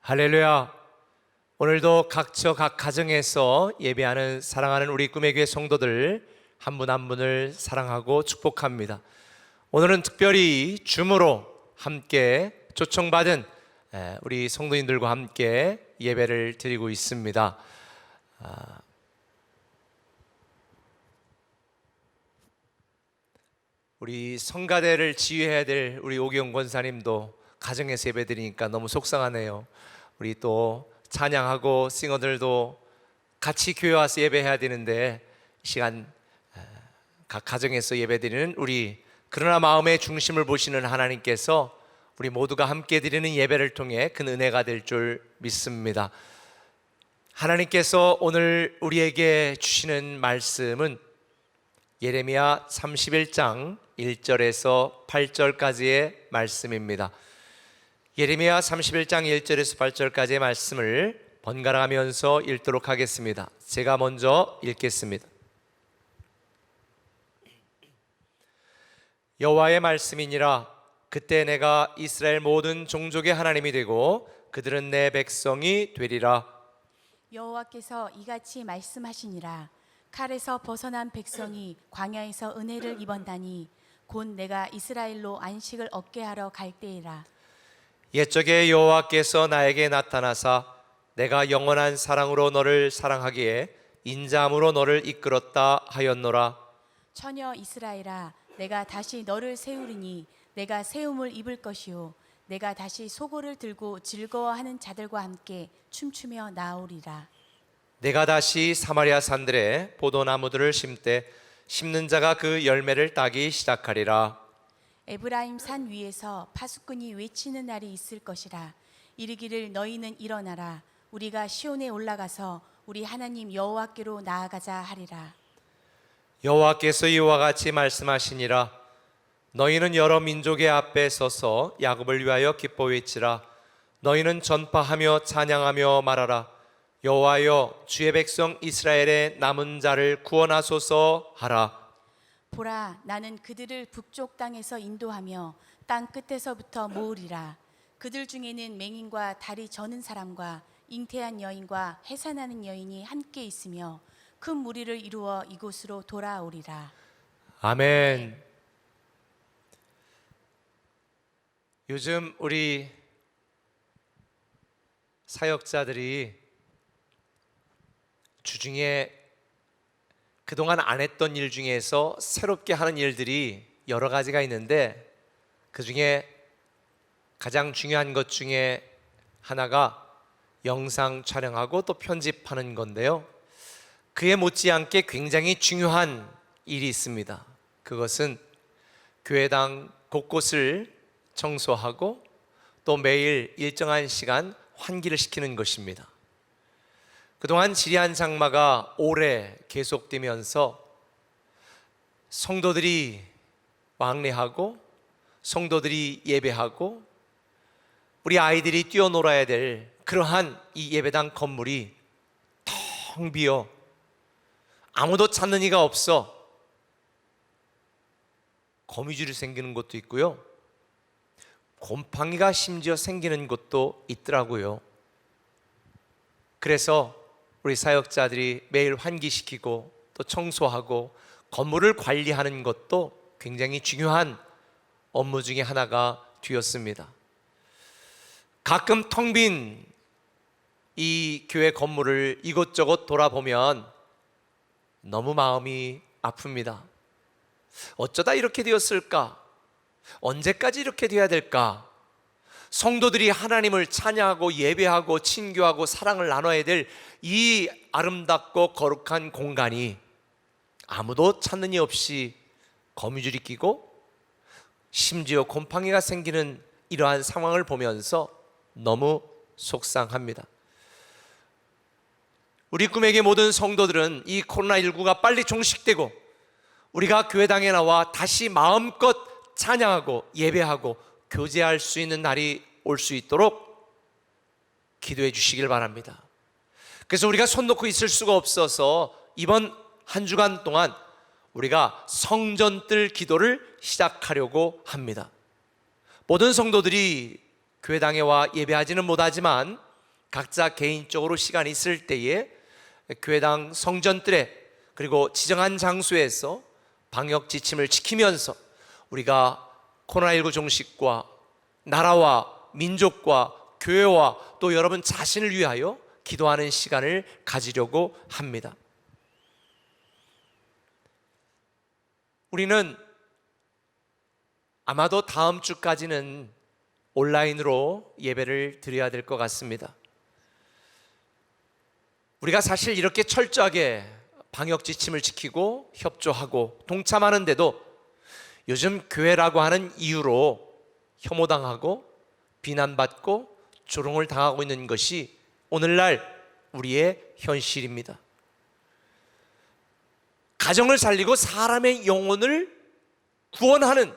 할렐루야. 오늘도 각처 각 가정에서 예배하는 사랑하는 우리 꿈의 교회 성도들 한 분 한 분을 사랑하고 축복합니다. 오늘은 특별히 줌으로 함께 초청받은 우리 성도님들과 함께 예배를 드리고 있습니다. 우리 성가대를 지휘해야 될 우리 오기영 권사님도 가정에서 예배 드리니까 너무 속상하네요. 우리 또 찬양하고 싱어들도 같이 교회 와서 예배해야 되는데 이 시간 각 가정에서 예배 드리는 우리, 그러나 마음의 중심을 보시는 하나님께서 우리 모두가 함께 드리는 예배를 통해 큰 은혜가 될 줄 믿습니다. 하나님께서 오늘 우리에게 주시는 말씀은 예레미야 31장 1절에서 8절까지의 말씀입니다. 예레미야 31장 1절에서 8절까지의 말씀을 번갈아 가면서 읽도록 하겠습니다. 제가 먼저 읽겠습니다. 여호와의 말씀이니라. 그때 내가 이스라엘 모든 종족의 하나님이 되고 그들은 내 백성이 되리라. 여호와께서 이같이 말씀하시니라. 칼에서 벗어난 백성이 광야에서 은혜를 입었다니 곧 내가 이스라엘로 안식을 얻게 하러 갈 때이라. 옛적에 여호와께서 나에게 나타나사 내가 영원한 사랑으로 너를 사랑하기에 인자함으로 너를 이끌었다 하였노라. 처녀 이스라엘아, 내가 다시 너를 세우리니 내가 세움을 입을 것이요 내가 다시 소고를 들고 즐거워하는 자들과 함께 춤추며 나오리라. 내가 다시 사마리아 산들에 포도나무들을 심되 심는 자가 그 열매를 따기 시작하리라. 에브라임 산 위에서 파수꾼이 외치는 날이 있을 것이라. 이르기를 너희는 일어나라. 우리가 시온에 올라가서 우리 하나님 여호와께로 나아가자 하리라. 여호와께서 이와 같이 말씀하시니라. 너희는 여러 민족의 앞에 서서 야곱을 위하여 기뻐 외치라. 너희는 전파하며 찬양하며 말하라. 여호와여, 주의 백성 이스라엘의 남은 자를 구원하소서 하라. 보라, 나는 그들을 북쪽 땅에서 인도하며 땅 끝에서부터 모으리라. 그들 중에는 맹인과 다리 저는 사람과 잉태한 여인과 해산하는 여인이 함께 있으며 큰 무리를 이루어 이곳으로 돌아오리라. 아멘. 요즘 우리 사역자들이 주중에 그동안 안 했던 일 중에서 새롭게 하는 일들이 여러 가지가 있는데, 그 중에 가장 중요한 것 중에 하나가 영상 촬영하고 또 편집하는 건데요, 그에 못지않게 굉장히 중요한 일이 있습니다. 그것은 교회당 곳곳을 청소하고 또 매일 일정한 시간 환기를 시키는 것입니다. 그동안 지리한 장마가 오래 계속되면서 성도들이 왕래하고 성도들이 예배하고 우리 아이들이 뛰어놀아야 될 그러한 이 예배당 건물이 텅 비어 아무도 찾는 이가 없어 거미줄이 생기는 곳도 있고요, 곰팡이가 심지어 생기는 곳도 있더라고요. 그래서 우리 사역자들이 매일 환기시키고 또 청소하고 건물을 관리하는 것도 굉장히 중요한 업무 중에 하나가 되었습니다. 가끔 텅 빈 이 교회 건물을 이곳저곳 돌아보면 너무 마음이 아픕니다. 어쩌다 이렇게 되었을까? 언제까지 이렇게 되어야 될까? 성도들이 하나님을 찬양하고 예배하고 친교하고 사랑을 나눠야 될 이 아름답고 거룩한 공간이 아무도 찾는 이 없이 거미줄이 끼고 심지어 곰팡이가 생기는 이러한 상황을 보면서 너무 속상합니다. 우리 꿈에게 모든 성도들은 이 코로나19가 빨리 종식되고 우리가 교회당에 나와 다시 마음껏 찬양하고 예배하고 교제할 수 있는 날이 올 수 있도록 기도해 주시길 바랍니다. 그래서 우리가 손 놓고 있을 수가 없어서 이번 한 주간 동안 우리가 성전뜰 기도를 시작하려고 합니다. 모든 성도들이 교회당에 와 예배하지는 못하지만 각자 개인적으로 시간이 있을 때에 교회당 성전뜰에 그리고 지정한 장소에서 방역 지침을 지키면서 우리가 코로나19 종식과 나라와 민족과 교회와 또 여러분 자신을 위하여 기도하는 시간을 가지려고 합니다. 우리는 아마도 다음 주까지는 온라인으로 예배를 드려야 될 것 같습니다. 우리가 사실 이렇게 철저하게 방역 지침을 지키고 협조하고 동참하는데도 요즘 교회라고 하는 이유로 혐오당하고 비난받고 조롱을 당하고 있는 것이 오늘날 우리의 현실입니다. 가정을 살리고 사람의 영혼을 구원하는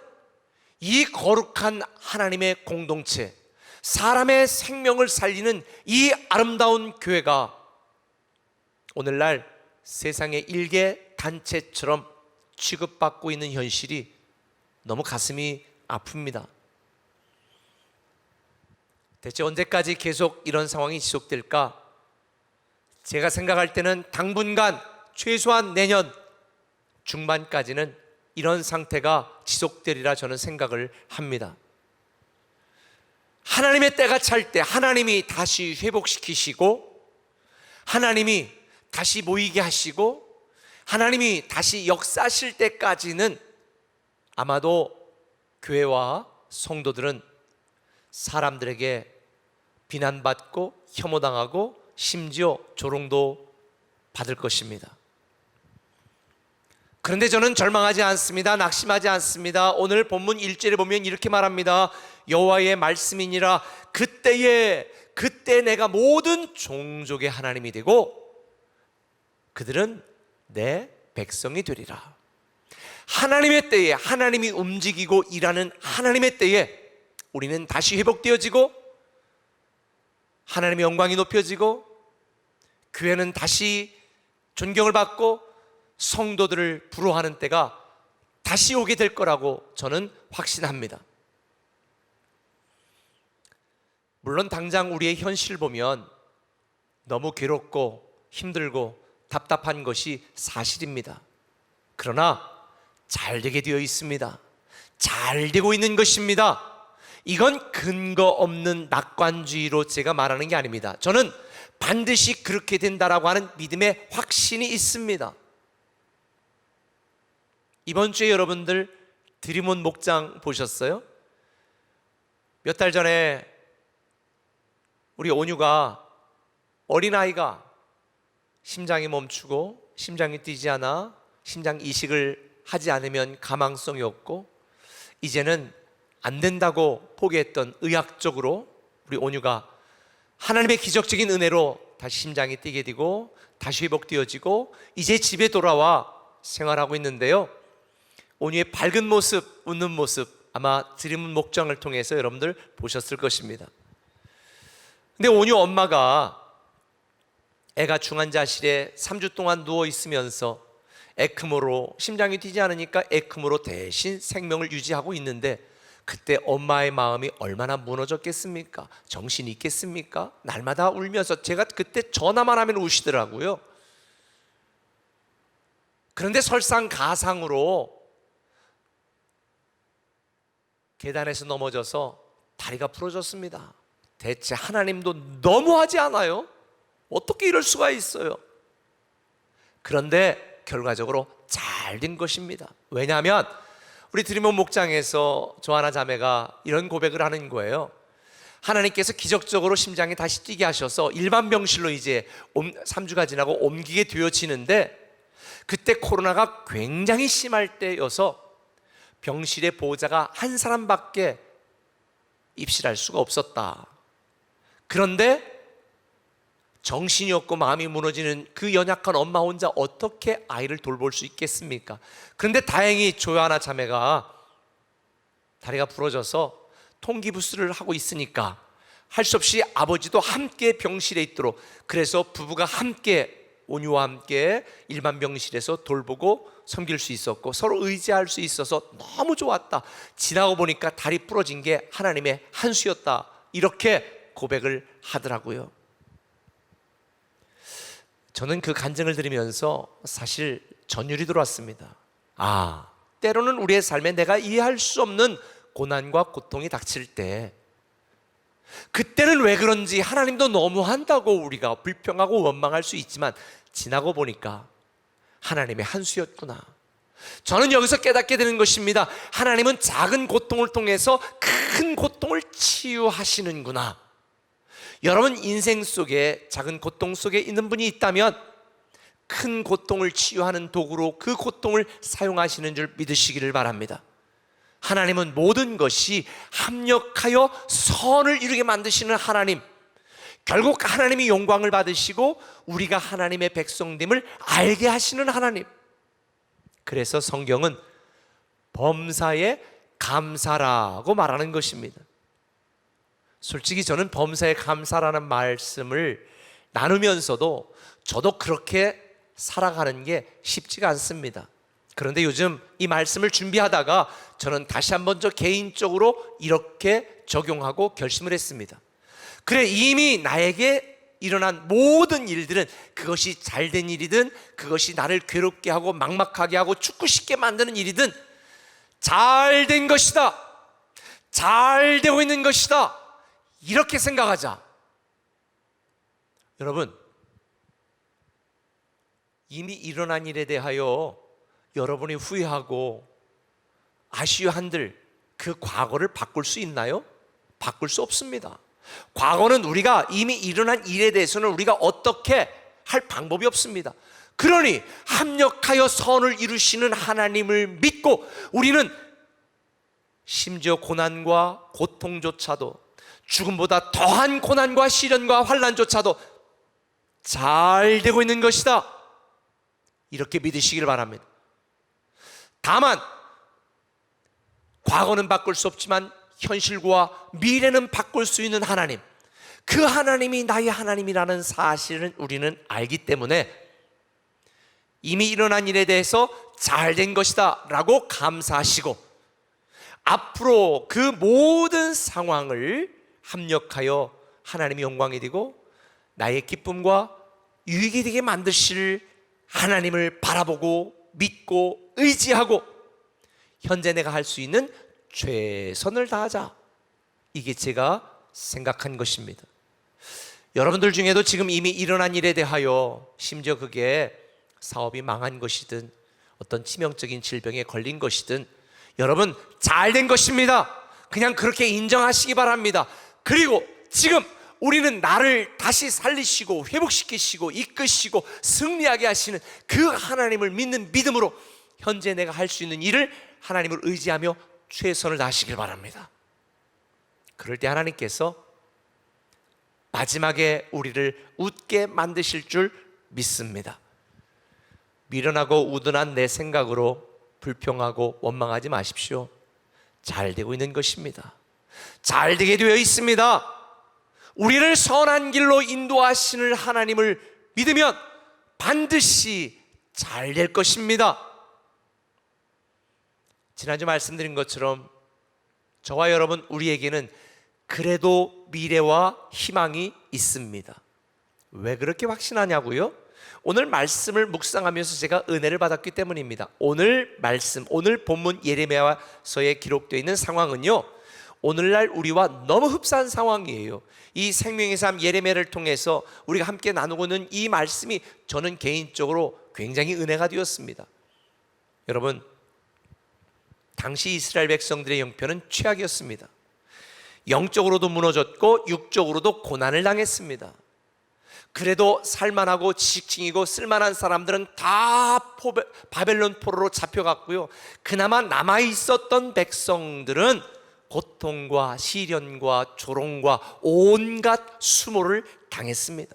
이 거룩한 하나님의 공동체, 사람의 생명을 살리는 이 아름다운 교회가 오늘날 세상의 일개 단체처럼 취급받고 있는 현실이 너무 가슴이 아픕니다. 대체 언제까지 계속 이런 상황이 지속될까? 제가 생각할 때는 당분간 최소한 내년 중반까지는 이런 상태가 지속되리라 저는 생각을 합니다. 하나님의 때가 찰 때 하나님이 다시 회복시키시고 하나님이 다시 모이게 하시고 하나님이 다시 역사하실 때까지는 아마도 교회와 성도들은 사람들에게 비난받고 혐오당하고 심지어 조롱도 받을 것입니다. 그런데 저는 절망하지 않습니다. 낙심하지 않습니다. 오늘 본문 1절에 보면 이렇게 말합니다. 여호와의 말씀이니라. 그때 내가 모든 종족의 하나님이 되고 그들은 내 백성이 되리라. 하나님의 때에, 하나님이 움직이고 일하는 하나님의 때에 우리는 다시 회복되어지고 하나님의 영광이 높여지고 교회는 다시 존경을 받고 성도들을 부러워하는 때가 다시 오게 될 거라고 저는 확신합니다. 물론 당장 우리의 현실을 보면 너무 괴롭고 힘들고 답답한 것이 사실입니다. 그러나 잘 되게 되어 있습니다. 잘 되고 있는 것입니다. 이건 근거 없는 낙관주의로 제가 말하는 게 아닙니다. 저는 반드시 그렇게 된다라고 하는 믿음의 확신이 있습니다. 이번 주에 여러분들 드림온 목장 보셨어요? 몇 달 전에 우리 온유가 어린아이가 심장이 멈추고 심장이 뛰지 않아 심장 이식을 하지 않으면 가망성이 없고 이제는 안 된다고 포기했던 의학적으로 우리 온유가 하나님의 기적적인 은혜로 다시 심장이 뛰게 되고 다시 회복되어지고 이제 집에 돌아와 생활하고 있는데요. 온유의 밝은 모습, 웃는 모습 아마 드림온 목장을 통해서 여러분들 보셨을 것입니다. 근데 온유 엄마가 애가 중환자실에 3주 동안 누워 있으면서 에크모로 심장이 뛰지 않으니까 에크모로 대신 생명을 유지하고 있는데 그때 엄마의 마음이 얼마나 무너졌겠습니까? 정신이 있겠습니까? 날마다 울면서 제가 그때 전화만 하면 우시더라고요. 그런데 설상가상으로 계단에서 넘어져서 다리가 부러졌습니다. 대체 하나님도 너무하지 않아요? 어떻게 이럴 수가 있어요? 그런데 결과적으로 잘 된 것입니다. 왜냐하면 우리 드림온 목장에서 조하나 자매가 이런 고백을 하는 거예요. 하나님께서 기적적으로 심장이 다시 뛰게 하셔서 일반 병실로 이제 3주가 지나고 옮기게 되어지는데 그때 코로나가 굉장히 심할 때여서 병실의 보호자가 한 사람밖에 입실할 수가 없었다. 그런데 정신이 없고 마음이 무너지는 그 연약한 엄마 혼자 어떻게 아이를 돌볼 수 있겠습니까? 그런데 다행히 조하나 자매가 다리가 부러져서 통기부스를 하고 있으니까 할 수 없이 아버지도 함께 병실에 있도록, 그래서 부부가 함께 온유와 함께 일반 병실에서 돌보고 섬길 수 있었고 서로 의지할 수 있어서 너무 좋았다. 지나고 보니까 다리 부러진 게 하나님의 한 수였다. 이렇게 고백을 하더라고요. 저는 그 간증을 들으면서 사실 전율이 들어왔습니다. 때로는 우리의 삶에 내가 이해할 수 없는 고난과 고통이 닥칠 때, 그때는 왜 그런지 하나님도 너무한다고 우리가 불평하고 원망할 수 있지만, 지나고 보니까 하나님의 한 수였구나. 저는 여기서 깨닫게 되는 것입니다. 하나님은 작은 고통을 통해서 큰 고통을 치유하시는구나. 여러분 인생 속에 작은 고통 속에 있는 분이 있다면 큰 고통을 치유하는 도구로 그 고통을 사용하시는 줄 믿으시기를 바랍니다. 하나님은 모든 것이 합력하여 선을 이루게 만드시는 하나님, 결국 하나님이 영광을 받으시고 우리가 하나님의 백성됨을 알게 하시는 하나님. 그래서 성경은 범사에 감사라고 말하는 것입니다. 솔직히 저는 범사에 감사라는 말씀을 나누면서도 저도 그렇게 살아가는 게 쉽지가 않습니다. 그런데 요즘 이 말씀을 준비하다가 저는 다시 한번 저 개인적으로 이렇게 적용하고 결심을 했습니다. 그래, 이미 나에게 일어난 모든 일들은, 그것이 잘된 일이든 그것이 나를 괴롭게 하고 막막하게 하고 죽고 싶게 만드는 일이든 잘된 것이다, 잘 되고 있는 것이다, 이렇게 생각하자. 여러분, 이미 일어난 일에 대하여 여러분이 후회하고 아쉬워한들 그 과거를 바꿀 수 있나요? 바꿀 수 없습니다. 과거는 우리가 이미 일어난 일에 대해서는 우리가 어떻게 할 방법이 없습니다. 그러니 합력하여 선을 이루시는 하나님을 믿고 우리는 심지어 고난과 고통조차도, 죽음보다 더한 고난과 시련과 환난조차도 잘 되고 있는 것이다, 이렇게 믿으시길 바랍니다. 다만 과거는 바꿀 수 없지만 현실과 미래는 바꿀 수 있는 하나님, 그 하나님이 나의 하나님이라는 사실을 우리는 알기 때문에 이미 일어난 일에 대해서 잘된 것이다 라고 감사하시고, 앞으로 그 모든 상황을 합력하여 하나님의 영광이 되고 나의 기쁨과 유익이 되게 만드실 하나님을 바라보고 믿고 의지하고 현재 내가 할 수 있는 최선을 다하자, 이게 제가 생각한 것입니다. 여러분들 중에도 지금 이미 일어난 일에 대하여, 심지어 그게 사업이 망한 것이든 어떤 치명적인 질병에 걸린 것이든, 여러분 잘된 것입니다. 그냥 그렇게 인정하시기 바랍니다. 그리고 지금 우리는 나를 다시 살리시고 회복시키시고 이끄시고 승리하게 하시는 그 하나님을 믿는 믿음으로 현재 내가 할 수 있는 일을 하나님을 의지하며 최선을 다하시길 바랍니다. 그럴 때 하나님께서 마지막에 우리를 웃게 만드실 줄 믿습니다. 미련하고 우둔한 내 생각으로 불평하고 원망하지 마십시오. 잘 되고 있는 것입니다. 잘 되게 되어 있습니다. 우리를 선한 길로 인도하시는 하나님을 믿으면 반드시 잘 될 것입니다. 지난주 말씀드린 것처럼 저와 여러분, 우리에게는 그래도 미래와 희망이 있습니다. 왜 그렇게 확신하냐고요? 오늘 말씀을 묵상하면서 제가 은혜를 받았기 때문입니다. 오늘 말씀, 오늘 본문 예레미야서에 기록되어 있는 상황은요, 오늘날 우리와 너무 흡사한 상황이에요. 이 생명의 삶 예레미야를 통해서 우리가 함께 나누고 있는 이 말씀이 저는 개인적으로 굉장히 은혜가 되었습니다. 여러분, 당시 이스라엘 백성들의 형편은 최악이었습니다. 영적으로도 무너졌고 육적으로도 고난을 당했습니다. 그래도 살만하고 지식층이고 쓸만한 사람들은 다 바벨론 포로로 잡혀갔고요, 그나마 남아있었던 백성들은 고통과 시련과 조롱과 온갖 수모를 당했습니다.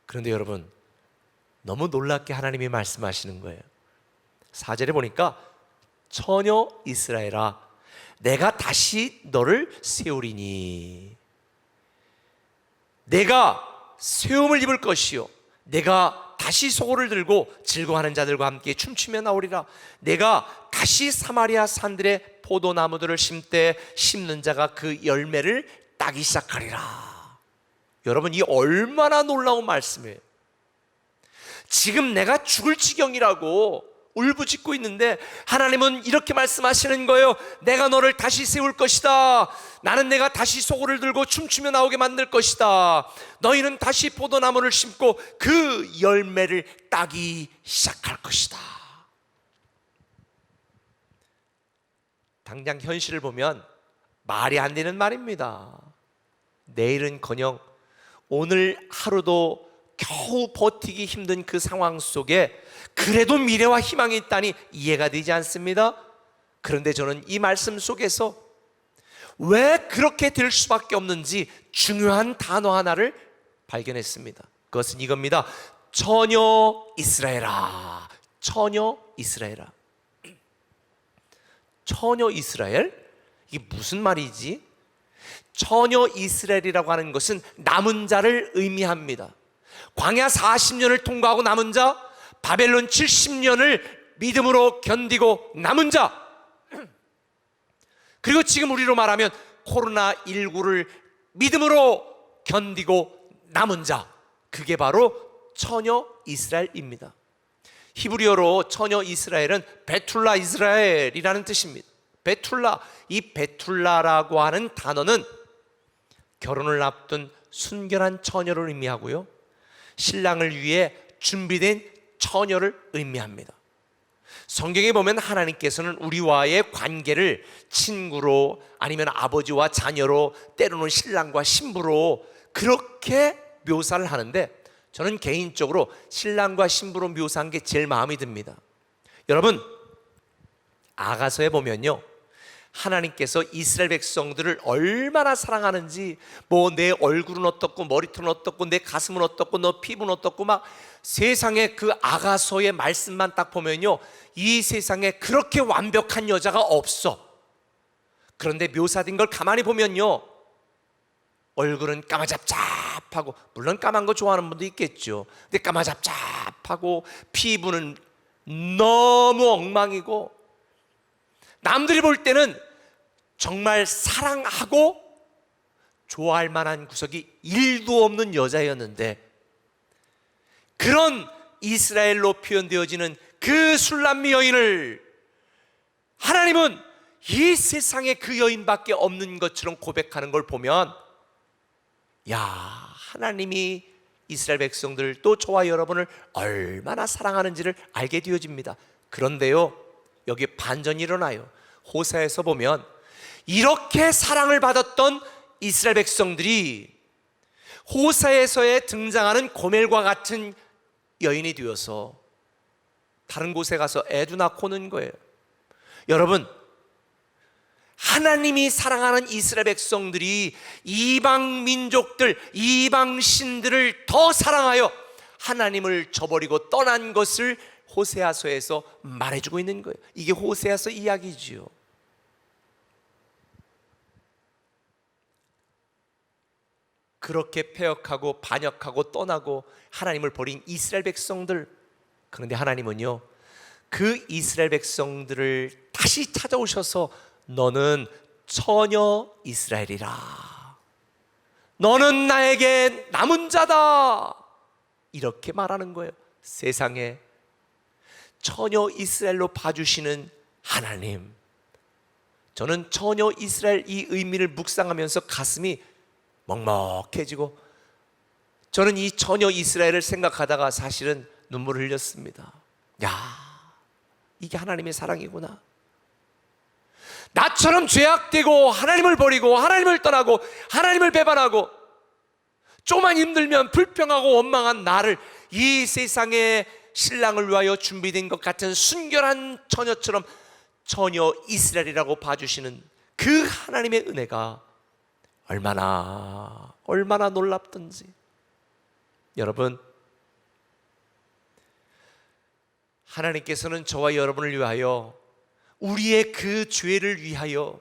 그런데 여러분, 너무 놀랍게 하나님이 말씀하시는 거예요. 4절에 보니까 처녀 이스라엘아, 내가 다시 너를 세우리니, 내가 세움을 입을 것이요, 내가 다시 소고를 들고 즐거워하는 자들과 함께 춤추며 나오리라. 내가 다시 사마리아 산들의 포도나무들을 심되 심는 자가 그 열매를 따기 시작하리라. 여러분, 이 얼마나 놀라운 말씀이에요. 지금 내가 죽을 지경이라고 울부짖고 있는데 하나님은 이렇게 말씀하시는 거예요. 내가 너를 다시 세울 것이다. 나는 내가 다시 소고를 들고 춤추며 나오게 만들 것이다. 너희는 다시 포도나무를 심고 그 열매를 따기 시작할 것이다. 당장 현실을 보면 말이 안 되는 말입니다. 내일은커녕 오늘 하루도 겨우 버티기 힘든 그 상황 속에 그래도 미래와 희망이 있다니 이해가 되지 않습니다. 그런데 저는 이 말씀 속에서 왜 그렇게 될 수밖에 없는지 중요한 단어 하나를 발견했습니다. 그것은 이겁니다. 처녀 이스라엘아. 처녀 이스라엘아. 처녀 이스라엘? 이게 무슨 말이지? 처녀 이스라엘이라고 하는 것은 남은 자를 의미합니다. 광야 40년을 통과하고 남은 자, 바벨론 70년을 믿음으로 견디고 남은 자, 그리고 지금 우리로 말하면 코로나19를 믿음으로 견디고 남은 자, 그게 바로 처녀 이스라엘입니다. 히브리어로 처녀 이스라엘은 베툴라 이스라엘이라는 뜻입니다. 베툴라, 이 베툴라라고 하는 단어는 결혼을 앞둔 순결한 처녀를 의미하고요, 신랑을 위해 준비된 처녀를 의미합니다. 성경에 보면 하나님께서는 우리와의 관계를 친구로, 아니면 아버지와 자녀로, 때로는 신랑과 신부로 그렇게 묘사를 하는데, 저는 개인적으로 신랑과 신부로 묘사한 게 제일 마음이 듭니다. 여러분, 아가서에 보면요, 하나님께서 이스라엘 백성들을 얼마나 사랑하는지, 뭐 내 얼굴은 어떻고 머리털은 어떻고 내 가슴은 어떻고 너 피부는 어떻고 막 세상에 그 아가서의 말씀만 딱 보면요, 이 세상에 그렇게 완벽한 여자가 없어. 그런데 묘사된 걸 가만히 보면요, 얼굴은 까마잡잡하고, 물론 까만 거 좋아하는 분도 있겠죠. 근데 까마잡잡하고 피부는 너무 엉망이고, 남들이 볼 때는 정말 사랑하고 좋아할 만한 구석이 1도 없는 여자였는데, 그런 이스라엘로 표현되어지는 그 술람미 여인을 하나님은 이 세상에 그 여인밖에 없는 것처럼 고백하는 걸 보면, 야, 하나님이 이스라엘 백성들, 또 저와 여러분을 얼마나 사랑하는지를 알게 되어집니다. 그런데요, 여기 반전이 일어나요. 호세아에서 보면 이렇게 사랑을 받았던 이스라엘 백성들이 호세아에서의 등장하는 고멜과 같은 여인이 되어서 다른 곳에 가서 애도 낳고 오는 거예요. 여러분, 하나님이 사랑하는 이스라엘 백성들이 이방 민족들, 이방 신들을 더 사랑하여 하나님을 저버리고 떠난 것을 호세아서에서 말해주고 있는 거예요. 이게 호세아서 이야기지요. 그렇게 패역하고 반역하고 떠나고 하나님을 버린 이스라엘 백성들, 그런데 하나님은요, 그 이스라엘 백성들을 다시 찾아오셔서 너는 처녀 이스라엘이라, 너는 나에게 남은 자다, 이렇게 말하는 거예요. 세상에 처녀 이스라엘로 봐주시는 하나님, 저는 처녀 이스라엘 이 의미를 묵상하면서 가슴이 먹먹해지고, 저는 이 처녀 이스라엘을 생각하다가 사실은 눈물을 흘렸습니다. 야, 이게 하나님의 사랑이구나. 나처럼 죄악되고 하나님을 버리고 하나님을 떠나고 하나님을 배반하고 조금만 힘들면 불평하고 원망한 나를 이 세상에 신랑을 위하여 준비된 것 같은 순결한 처녀처럼 처녀 이스라엘이라고 봐주시는 그 하나님의 은혜가 얼마나 놀랍던지. 여러분, 하나님께서는 저와 여러분을 위하여, 우리의 그 죄를 위하여,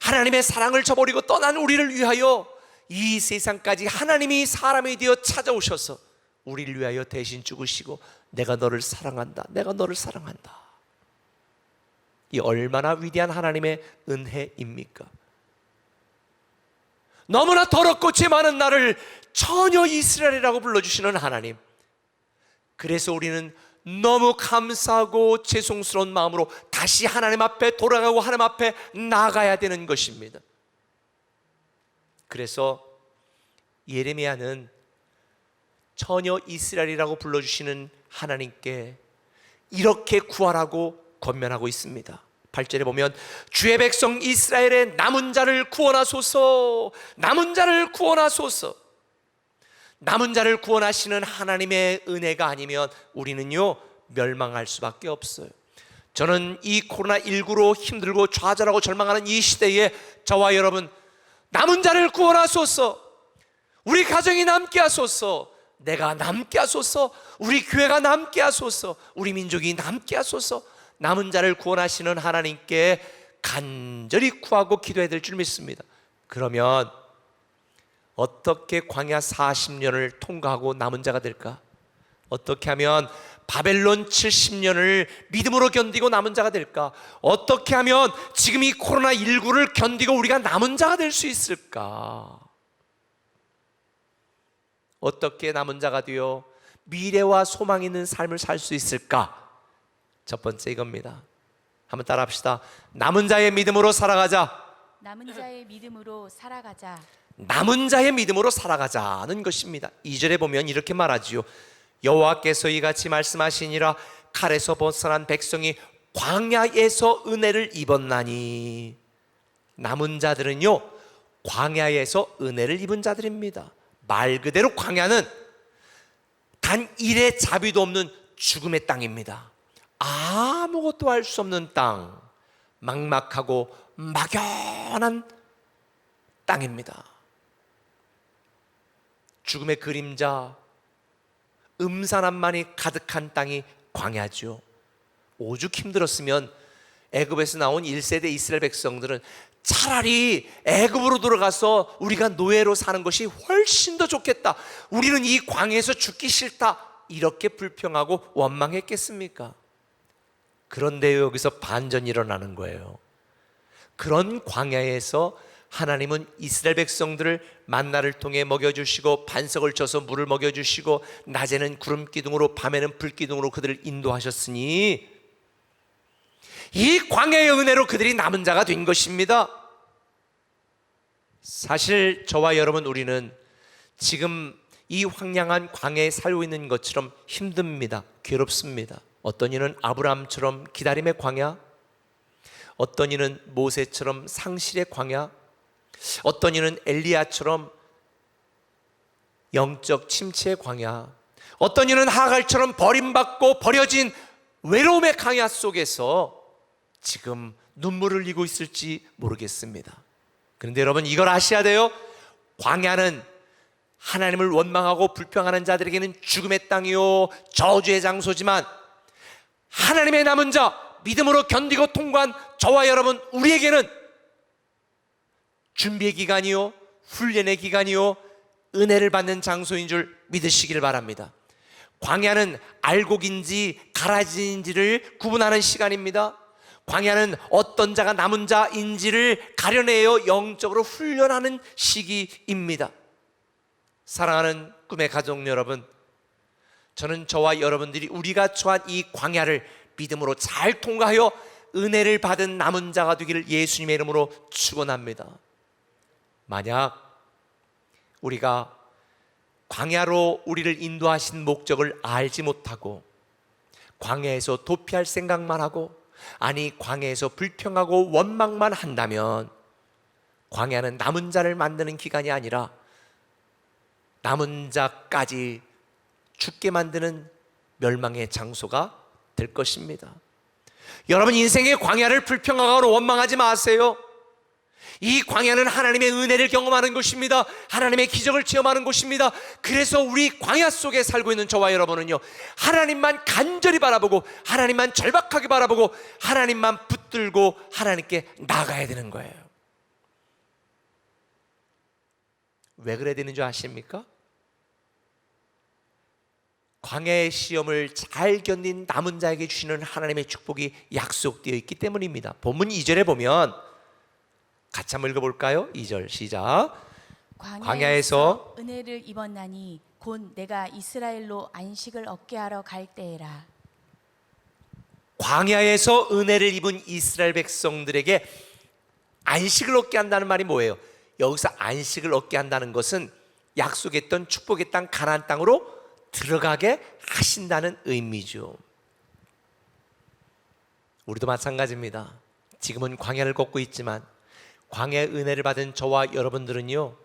하나님의 사랑을 저버리고 떠난 우리를 위하여 이 세상까지 하나님이 사람이 되어 찾아오셔서 우리를 위하여 대신 죽으시고, 내가 너를 사랑한다, 내가 너를 사랑한다. 이 얼마나 위대한 하나님의 은혜입니까? 너무나 더럽고 죄 많은 나를 처녀 이스라엘이라고 불러주시는 하나님, 그래서 우리는 너무 감사하고 죄송스러운 마음으로 다시 하나님 앞에 돌아가고 하나님 앞에 나가야 되는 것입니다. 그래서 예레미야는 처녀 이스라엘이라고 불러주시는 하나님께 이렇게 구하라고 권면하고 있습니다. 8절에 보면 주의 백성 이스라엘의 남은 자를 구원하소서, 남은 자를 구원하소서. 남은 자를 구원하시는 하나님의 은혜가 아니면 우리는요 멸망할 수밖에 없어요. 저는 이 코로나19로 힘들고 좌절하고 절망하는 이 시대에 저와 여러분, 남은 자를 구원하소서, 우리 가정이 남게 하소서, 내가 남게 하소서, 우리 교회가 남게 하소서, 우리 민족이 남게 하소서, 남은 자를 구원하시는 하나님께 간절히 구하고 기도해야 될 줄 믿습니다. 그러면 어떻게 광야 40년을 통과하고 남은 자가 될까? 어떻게 하면 바벨론 70년을 믿음으로 견디고 남은 자가 될까? 어떻게 하면 지금 이 코로나19를 견디고 우리가 남은 자가 될 수 있을까? 어떻게 남은 자가 되어 미래와 소망 있는 삶을 살 수 있을까? 첫 번째 이겁니다. 한번 따라 합시다. 남은 자의 믿음으로 살아가자. 남은 자의 믿음으로 살아가자. 남은 자의 믿음으로 살아가자는 것입니다. 2절에 보면 이렇게 말하지요. 여호와께서 이같이 말씀하시니라. 칼에서 벗어난 백성이 광야에서 은혜를 입었나니. 남은 자들은요 광야에서 은혜를 입은 자들입니다. 말 그대로 광야는 단 일의 자비도 없는 죽음의 땅입니다. 아무것도 할 수 없는 땅, 막막하고 막연한 땅입니다. 죽음의 그림자, 음산함만이 가득한 땅이 광야죠. 오죽 힘들었으면 애굽에서 나온 1세대 이스라엘 백성들은 차라리 애굽으로 들어가서 우리가 노예로 사는 것이 훨씬 더 좋겠다, 우리는 이 광야에서 죽기 싫다, 이렇게 불평하고 원망했겠습니까? 그런데 여기서 반전이 일어나는 거예요. 그런 광야에서 하나님은 이스라엘 백성들을 만나를 통해 먹여주시고 반석을 쳐서 물을 먹여주시고 낮에는 구름 기둥으로 밤에는 불 기둥으로 그들을 인도하셨으니 이 광야의 은혜로 그들이 남은 자가 된 것입니다. 사실 저와 여러분, 우리는 지금 이 황량한 광야에 살고 있는 것처럼 힘듭니다. 괴롭습니다. 어떤 이는 아브라함처럼 기다림의 광야, 어떤 이는 모세처럼 상실의 광야, 어떤 이는 엘리야처럼 영적 침체의 광야, 어떤 이는 하갈처럼 버림받고 버려진 외로움의 광야 속에서 지금 눈물을 흘리고 있을지 모르겠습니다. 그런데 여러분, 이걸 아셔야 돼요. 광야는 하나님을 원망하고 불평하는 자들에게는 죽음의 땅이요 저주의 장소지만 하나님의 남은 자, 믿음으로 견디고 통과한 저와 여러분, 우리에게는 준비의 기간이요 훈련의 기간이요 은혜를 받는 장소인 줄 믿으시길 바랍니다. 광야는 알곡인지 가라지인지를 구분하는 시간입니다. 광야는 어떤 자가 남은 자인지를 가려내어 영적으로 훈련하는 시기입니다. 사랑하는 꿈의 가족 여러분, 저는 저와 여러분들이 우리가 처한 이 광야를 믿음으로 잘 통과하여 은혜를 받은 남은 자가 되기를 예수님의 이름으로 축원합니다. 만약 우리가 광야로 우리를 인도하신 목적을 알지 못하고 광야에서 도피할 생각만 하고, 아니 광야에서 불평하고 원망만 한다면 광야는 남은 자를 만드는 기간이 아니라 남은 자까지 죽게 만드는 멸망의 장소가 될 것입니다. 여러분, 인생의 광야를 불평하고 원망하지 마세요. 이 광야는 하나님의 은혜를 경험하는 것입니다. 하나님의 기적을 체험하는 곳입니다. 그래서 우리 광야 속에 살고 있는 저와 여러분은요, 하나님만 간절히 바라보고 하나님만 절박하게 바라보고 하나님만 붙들고 하나님께 나가야 되는 거예요. 왜 그래야 되는 줄 아십니까? 광야의 시험을 잘 견딘 남은 자에게 주시는 하나님의 축복이 약속되어 있기 때문입니다. 본문 2절에 보면 같이 한번 읽어볼까요? 2절 시작. 광야에서 은혜를 입었나니 곧 내가 이스라엘로 안식을 얻게 하러 갈 때에라. 광야에서 은혜를 입은 이스라엘 백성들에게 안식을 얻게 한다는 말이 뭐예요? 여기서 안식을 얻게 한다는 것은 약속했던 축복의 땅 가나안 땅으로 들어가게 하신다는 의미죠. 우리도 마찬가지입니다. 지금은 광야를 걷고 있지만 광야의 은혜를 받은 저와 여러분들은요,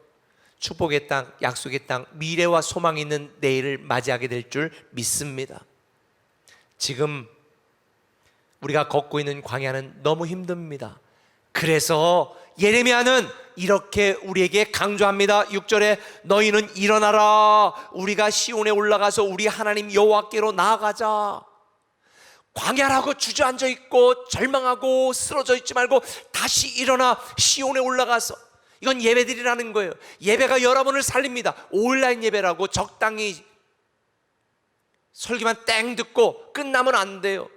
축복의 땅, 약속의 땅, 미래와 소망이 있는 내일을 맞이하게 될 줄 믿습니다. 지금 우리가 걷고 있는 광야는 너무 힘듭니다. 그래서 예레미야는 이렇게 우리에게 강조합니다. 6절에 너희는 일어나라, 우리가 시온에 올라가서 우리 하나님 여호와께로 나아가자. 광야라고 주저앉아 있고 절망하고 쓰러져 있지 말고 다시 일어나 시온에 올라가서, 이건 예배드리라는 거예요. 예배가 여러분을 살립니다. 온라인 예배라고 적당히 설교만 땡 듣고 끝나면 안 돼요.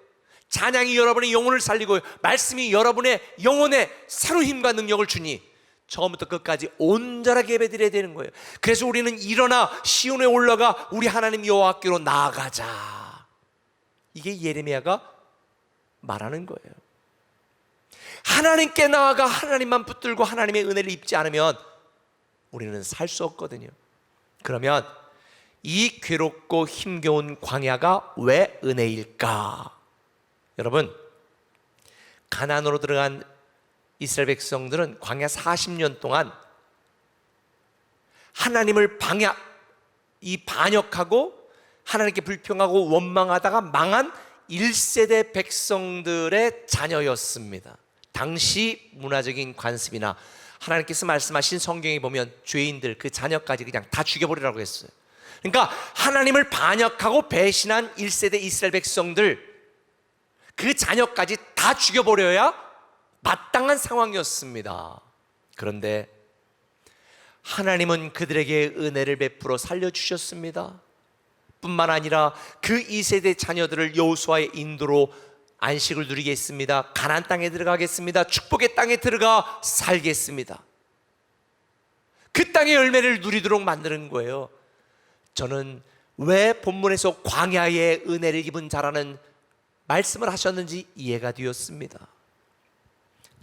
찬양이 여러분의 영혼을 살리고 말씀이 여러분의 영혼에 새로운 힘과 능력을 주니 처음부터 끝까지 온전하게 예배드려야 되는 거예요. 그래서 우리는 일어나 시온에 올라가 우리 하나님 여호와께로 나아가자. 이게 예레미야가 말하는 거예요. 하나님께 나아가 하나님만 붙들고 하나님의 은혜를 입지 않으면 우리는 살 수 없거든요. 그러면 이 괴롭고 힘겨운 광야가 왜 은혜일까? 여러분, 가나안으로 들어간 이스라엘 백성들은 광야 40년 동안 하나님을 반역하고 하나님께 불평하고 원망하다가 망한 1세대 백성들의 자녀였습니다. 당시 문화적인 관습이나 하나님께서 말씀하신 성경에 보면 죄인들, 그 자녀까지 그냥 다 죽여버리라고 했어요. 그러니까 하나님을 반역하고 배신한 1세대 이스라엘 백성들, 그 자녀까지 다 죽여버려야 마땅한 상황이었습니다. 그런데 하나님은 그들에게 은혜를 베풀어 살려주셨습니다. 뿐만 아니라 그 2세대 자녀들을 여호수아의 인도로 안식을 누리겠습니다. 가나안 땅에 들어가겠습니다. 축복의 땅에 들어가 살겠습니다. 그 땅의 열매를 누리도록 만드는 거예요. 저는 왜 본문에서 광야의 은혜를 입은 자라는 말씀을 하셨는지 이해가 되었습니다.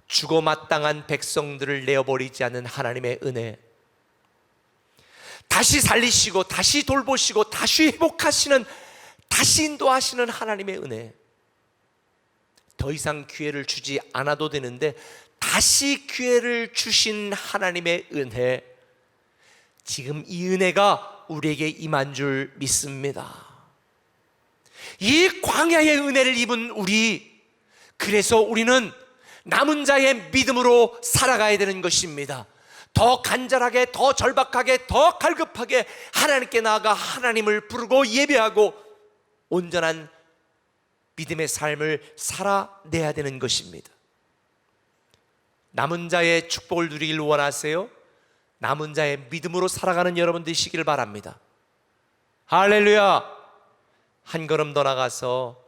죽어 마땅한 백성들을 내어버리지 않는 하나님의 은혜, 다시 살리시고 다시 돌보시고 다시 회복하시는, 다시 인도하시는 하나님의 은혜, 더 이상 기회를 주지 않아도 되는데 다시 기회를 주신 하나님의 은혜, 지금 이 은혜가 우리에게 임한 줄 믿습니다. 이 광야의 은혜를 입은 우리, 그래서 우리는 남은 자의 믿음으로 살아가야 되는 것입니다. 더 간절하게, 더 절박하게, 더 갈급하게 하나님께 나아가 하나님을 부르고 예배하고 온전한 믿음의 삶을 살아내야 되는 것입니다. 남은 자의 축복을 누리길 원하세요? 남은 자의 믿음으로 살아가는 여러분 되시길 바랍니다. 할렐루야! 한 걸음 더 나가서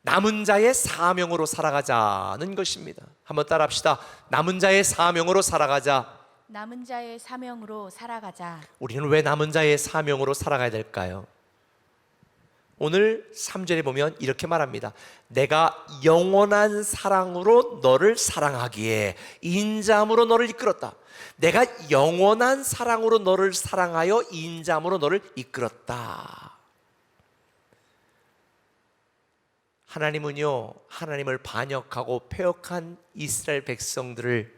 남은 자의 사명으로 살아가자는 것입니다. 한번 따라합시다. 남은 자의 사명으로 살아가자. 남은 자의 사명으로 살아가자. 우리는 왜 남은 자의 사명으로 살아가야 될까요? 오늘 3절에 보면 이렇게 말합니다. 내가 영원한 사랑으로 너를 사랑하기에 인자함으로 너를 이끌었다. 내가 영원한 사랑으로 너를 사랑하여 인자함으로 너를 이끌었다. 하나님은요, 하나님을 반역하고 패역한 이스라엘 백성들을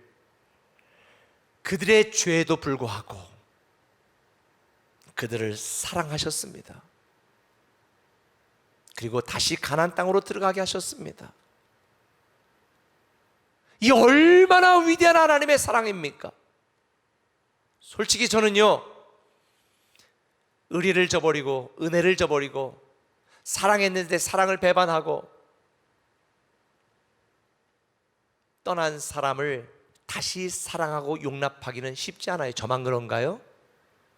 그들의 죄에도 불구하고 그들을 사랑하셨습니다. 그리고 다시 가나안 땅으로 들어가게 하셨습니다. 이 얼마나 위대한 하나님의 사랑입니까? 솔직히 저는요, 의리를 저버리고 은혜를 저버리고 사랑했는데 사랑을 배반하고 떠난 사람을 다시 사랑하고 용납하기는 쉽지 않아요. 저만 그런가요?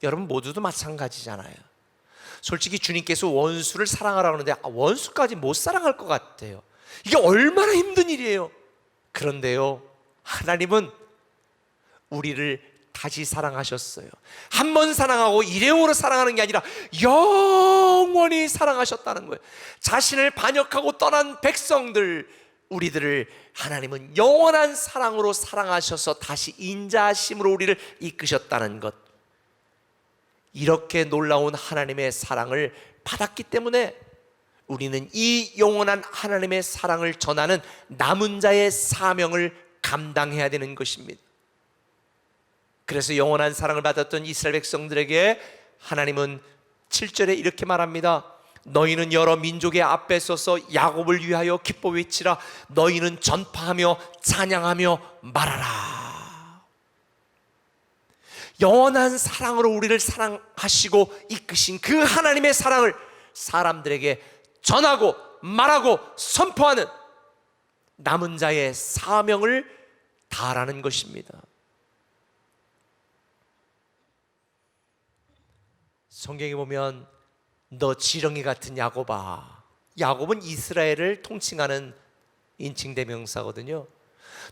여러분 모두도 마찬가지잖아요. 솔직히 주님께서 원수를 사랑하라고 하는데 원수까지 못 사랑할 것 같아요. 이게 얼마나 힘든 일이에요. 그런데요, 하나님은 우리를 다시 사랑하셨어요. 한 번 사랑하고 일회용으로 사랑하는 게 아니라 영원히 사랑하셨다는 거예요. 자신을 반역하고 떠난 백성들, 우리들을 하나님은 영원한 사랑으로 사랑하셔서 다시 인자하심으로 우리를 이끄셨다는 것. 이렇게 놀라운 하나님의 사랑을 받았기 때문에 우리는 이 영원한 하나님의 사랑을 전하는 남은 자의 사명을 감당해야 되는 것입니다. 그래서 영원한 사랑을 받았던 이스라엘 백성들에게 하나님은 7절에 이렇게 말합니다. 너희는 여러 민족의 앞에 서서 야곱을 위하여 기뻐 외치라. 너희는 전파하며 찬양하며 말하라. 영원한 사랑으로 우리를 사랑하시고 이끄신 그 하나님의 사랑을 사람들에게 전하고 말하고 선포하는 남은 자의 사명을 다하라는 것입니다. 성경에 보면 너 지렁이 같은 야곱아. 야곱은 이스라엘을 통칭하는 인칭대명사거든요.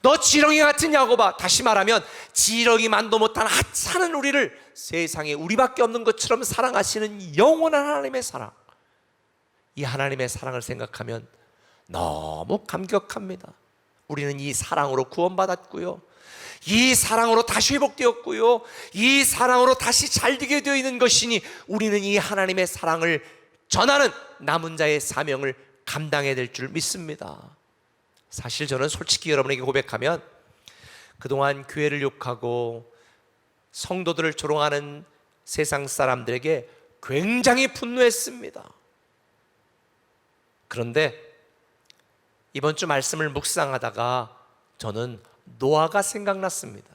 너 지렁이 같은 야곱아. 다시 말하면 지렁이만도 못한 하찮은 우리를 세상에 우리밖에 없는 것처럼 사랑하시는 영원한 하나님의 사랑. 이 하나님의 사랑을 생각하면 너무 감격합니다. 우리는 이 사랑으로 구원받았고요, 이 사랑으로 다시 회복되었고요, 이 사랑으로 다시 잘되게 되어 있는 것이니 우리는 이 하나님의 사랑을 전하는 남은 자의 사명을 감당해야 될 줄 믿습니다. 사실 저는 솔직히 여러분에게 고백하면 그동안 교회를 욕하고 성도들을 조롱하는 세상 사람들에게 굉장히 분노했습니다. 그런데 이번 주 말씀을 묵상하다가 저는 노아가 생각났습니다.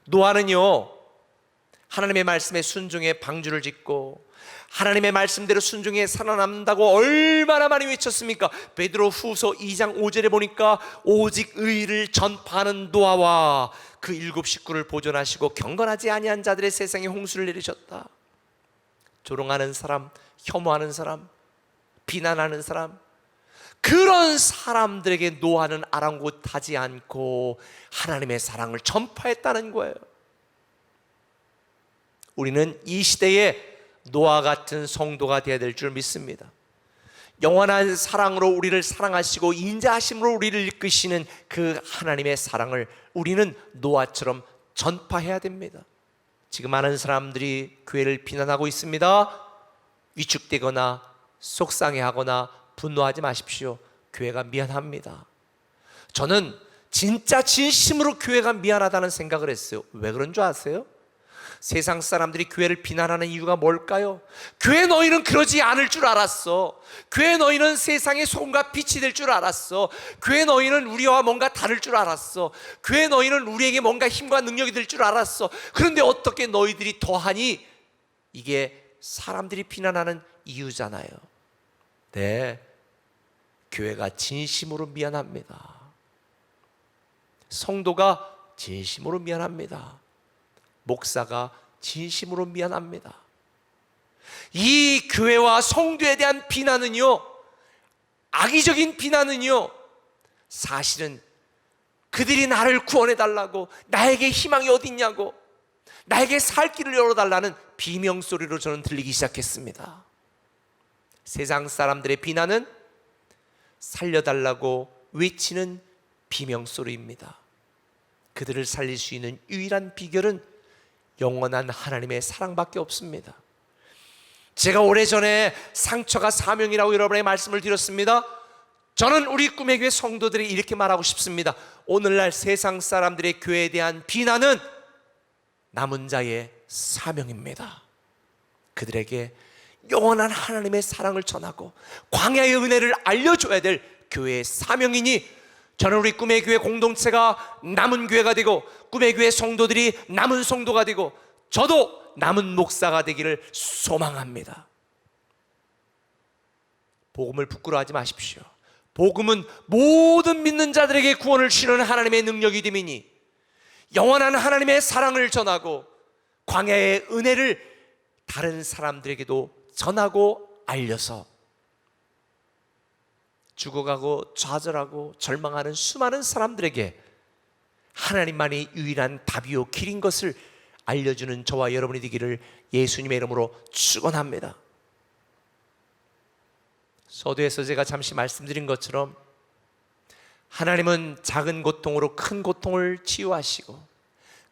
노아는요, 하나님의 말씀에 순종해 방주를 짓고 하나님의 말씀대로 순종해 살아남는다고 얼마나 많이 외쳤습니까? 베드로 후서 2장 5절에 보니까 오직 의를 전파하는 노아와 그 7 식구를 보존하시고 경건하지 아니한 자들의 세상에 홍수를 내리셨다. 조롱하는 사람, 혐오하는 사람, 비난하는 사람, 그런 사람들에게 노아는 아랑곳하지 않고 하나님의 사랑을 전파했다는 거예요. 우리는 이 시대에 노아 같은 성도가 되어야 될 줄 믿습니다. 영원한 사랑으로 우리를 사랑하시고 인자하심으로 우리를 이끄시는 그 하나님의 사랑을 우리는 노아처럼 전파해야 됩니다. 지금 많은 사람들이 교회를 비난하고 있습니다. 위축되거나 속상해하거나 분노하지 마십시오. 교회가 미안합니다. 저는 진짜 진심으로 교회가 미안하다는 생각을 했어요. 왜 그런 줄 아세요? 세상 사람들이 교회를 비난하는 이유가 뭘까요? 교회 너희는 그러지 않을 줄 알았어. 교회 너희는 세상의 소금과 빛이 될 줄 알았어. 교회 너희는 우리와 뭔가 다를 줄 알았어. 교회 너희는 우리에게 뭔가 힘과 능력이 될 줄 알았어. 그런데 어떻게 너희들이 더하니? 이게 사람들이 비난하는 이유잖아요. 네, 교회가 진심으로 미안합니다. 성도가 진심으로 미안합니다. 목사가 진심으로 미안합니다. 이 교회와 성도에 대한 비난은요, 악의적인 비난은요, 사실은 그들이 나를 구원해달라고, 나에게 희망이 어딨냐고, 나에게 살 길을 열어달라는 비명소리로 저는 들리기 시작했습니다. 세상 사람들의 비난은 살려달라고 외치는 비명소리입니다. 그들을 살릴 수 있는 유일한 비결은 영원한 하나님의 사랑밖에 없습니다. 제가 오래전에 상처가 사명이라고 여러분의 말씀을 드렸습니다. 저는 우리 꿈의 교회 성도들이 이렇게 말하고 싶습니다. 오늘날 세상 사람들의 교회에 대한 비난은 남은 자의 사명입니다. 그들에게 영원한 하나님의 사랑을 전하고 광야의 은혜를 알려줘야 될 교회의 사명이니, 저는 우리 꿈의 교회 공동체가 남은 교회가 되고 꿈의 교회 성도들이 남은 성도가 되고 저도 남은 목사가 되기를 소망합니다. 복음을 부끄러워하지 마십시오. 복음은 모든 믿는 자들에게 구원을 주시는 하나님의 능력이 됨이니 영원한 하나님의 사랑을 전하고 광야의 은혜를 다른 사람들에게도 전하고 알려서 죽어가고 좌절하고 절망하는 수많은 사람들에게 하나님만이 유일한 답이요 길인 것을 알려주는 저와 여러분이 되기를 예수님의 이름으로 축원합니다. 서두에서 제가 잠시 말씀드린 것처럼 하나님은 작은 고통으로 큰 고통을 치유하시고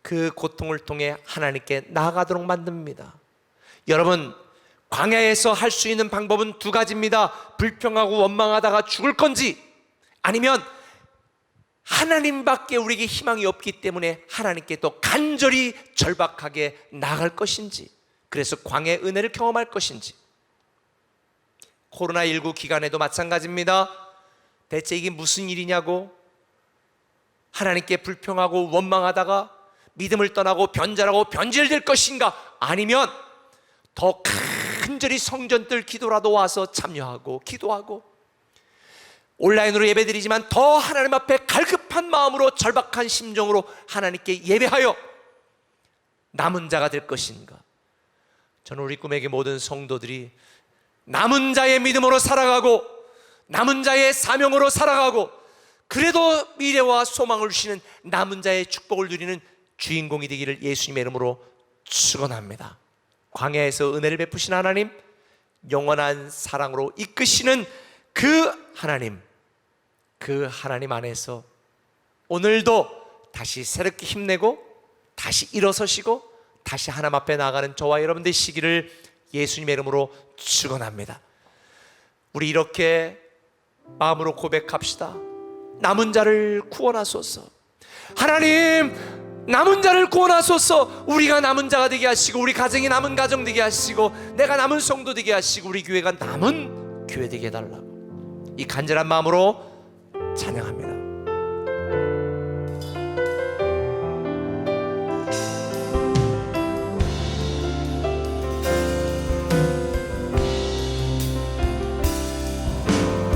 그 고통을 통해 하나님께 나아가도록 만듭니다. 여러분, 광야에서 할 수 있는 방법은 두 가지입니다. 불평하고 원망하다가 죽을 건지, 아니면 하나님밖에 우리에게 희망이 없기 때문에 하나님께 또 간절히 절박하게 나아갈 것인지, 그래서 광야의 은혜를 경험할 것인지. 코로나19 기간에도 마찬가지입니다. 대체 이게 무슨 일이냐고 하나님께 불평하고 원망하다가 믿음을 떠나고 변절하고 변질될 것인가, 아니면 더 간절히 성전들 기도라도 와서 참여하고 기도하고 온라인으로 예배드리지만 더 하나님 앞에 갈급한 마음으로 절박한 심정으로 하나님께 예배하여 남은 자가 될 것인가. 저는 우리 꿈에게 모든 성도들이 남은 자의 믿음으로 살아가고 남은 자의 사명으로 살아가고 그래도 미래와 소망을 주시는 남은 자의 축복을 누리는 주인공이 되기를 예수님의 이름으로 축원합니다. 광야에서 은혜를 베푸신 하나님, 영원한 사랑으로 이끄시는 그 하나님 안에서 오늘도 다시 새롭게 힘내고 다시 일어서시고 다시 하나님 앞에 나아가는 저와 여러분 되시기를 예수님의 이름으로 축원합니다. 우리 이렇게 마음으로 고백합시다. 남은 자를 구원하소서. 하나님, 남은 자를 구원하소서. 우리가 남은 자가 되게 하시고 우리 가정이 남은 가정 되게 하시고 내가 남은 성도 되게 하시고 우리 교회가 남은 교회 되게 해달라고 이 간절한 마음으로 찬양합니다.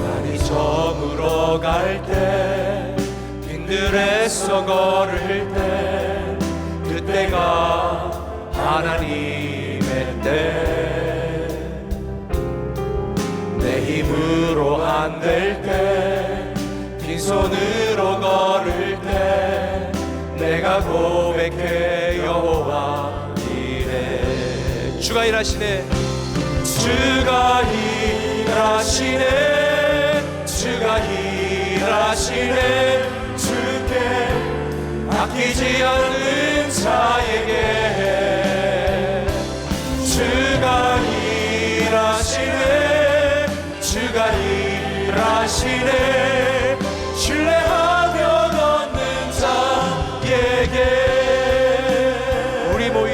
날이 저물어 갈 때 빈들에서 걸을 때 그때가 하나님의 때 내 힘으로 안 될 때 빈손으로 걸을 때 내가 고백해 여호와 이래. 주가 일하시네. 주가 일하시네. 주가 일하시네. 주께 아끼지 않는 자에게 주가 일하시네. 주가 일하시네. 신뢰하며 얻는 자에게 우리 모인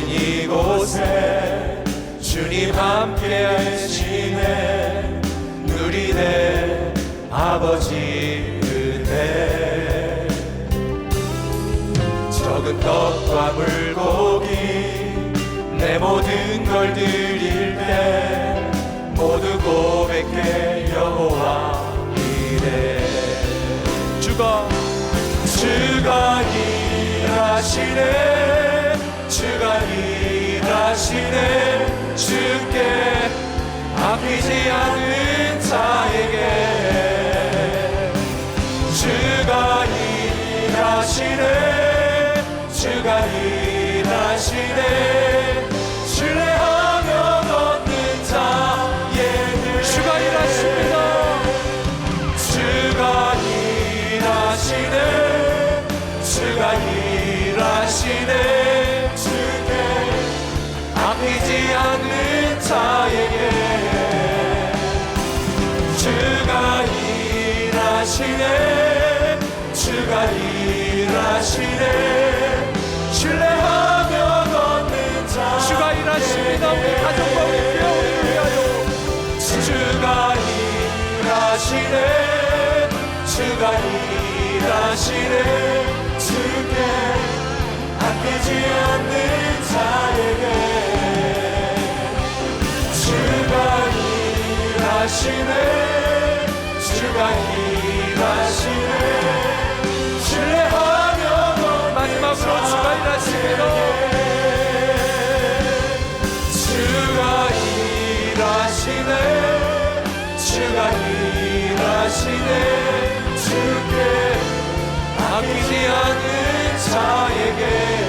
이곳에 주님 함께 하시네. 누리네 아버지 은혜. 적은 떡과 물고기 내 모든 걸 드릴 때 모두 고백해 여호와 이래. 주가 일하시네. 주가 일하시네. 주께 아끼지 않은 자에게 주가 일하시네. 주가 일하시네. 신뢰하며 얻는 자에게 주가 일하십니다. 주가 일하시네. 주가 일하시네. 주께 아끼지 않는 자에게 주가 일하시네. 주가 일하시네. 신뢰하며 얻는 자 주가 일하십니다. 우리 가정과 우리 교회 우리를 위하여 주가 일하시네. 주가 일하시네. 주께 아끼지 않는 자에게 주가 일하시네. 주가 일하시네. 신뢰하며 마지막으로 주가 일하시네. 주가 일하시네. 주가 일하시네. 아끼지 않은 자에게